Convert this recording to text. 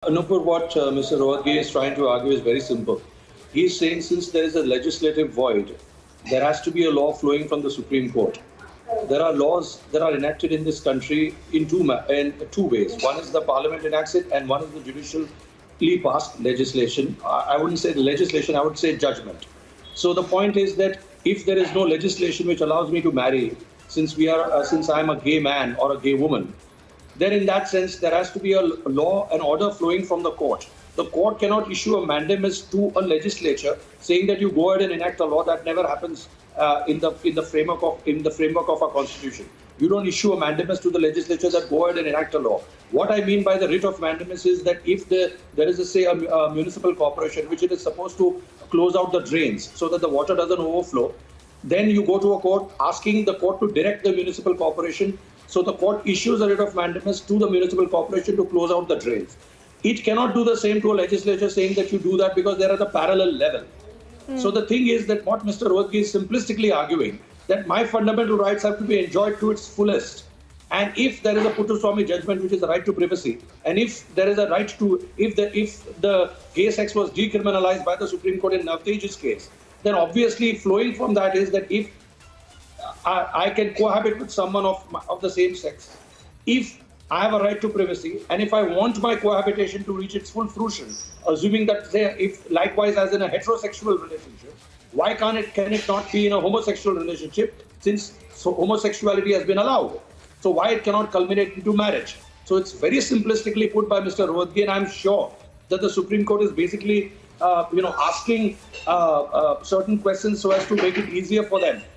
Nupur, what Mr. Rohde is trying to argue is very simple. He is saying since there is a legislative void, there has to be a law flowing from the Supreme Court. There are laws that are enacted in this country in two ways. One is the Parliament enacts it, and one is the judicially passed legislation. I wouldn't say the legislation; I would say judgment. So the point is that if there is no legislation which allows me to marry, since I'm a gay man or a gay woman, then in that sense, there has to be a law and order flowing from the court. The court cannot issue a mandamus to a legislature saying that you go ahead and enact a law. That never happens in the framework of our constitution. You don't issue a mandamus to the legislature that go ahead and enact a law. What I mean by the writ of mandamus is that if there is a municipal corporation which it is supposed to close out the drains so that the water doesn't overflow, then you go to a court asking the court to direct the municipal corporation. So the court issues a writ of mandamus to the municipal corporation to close out the drains. It cannot do the same to a legislature saying that you do that because they're at a parallel level. So the thing is that what Mr. Rohde is simplistically arguing, that my fundamental rights have to be enjoyed to its fullest. And if there is a Puttaswamy judgment, which is the right to privacy, and if there is a right to, if the gay sex was decriminalized by the Supreme Court in Navtej's case, then obviously flowing from that is that if I can cohabit with someone of the same sex, if I have a right to privacy, and if I want my cohabitation to reach its full fruition, assuming that if likewise as in a heterosexual relationship, why can it not be in a homosexual relationship since homosexuality has been allowed? So why it cannot culminate into marriage? So it's very simplistically put by Mr. Rohde, and I'm sure that the Supreme Court is basically asking certain questions so as to make it easier for them.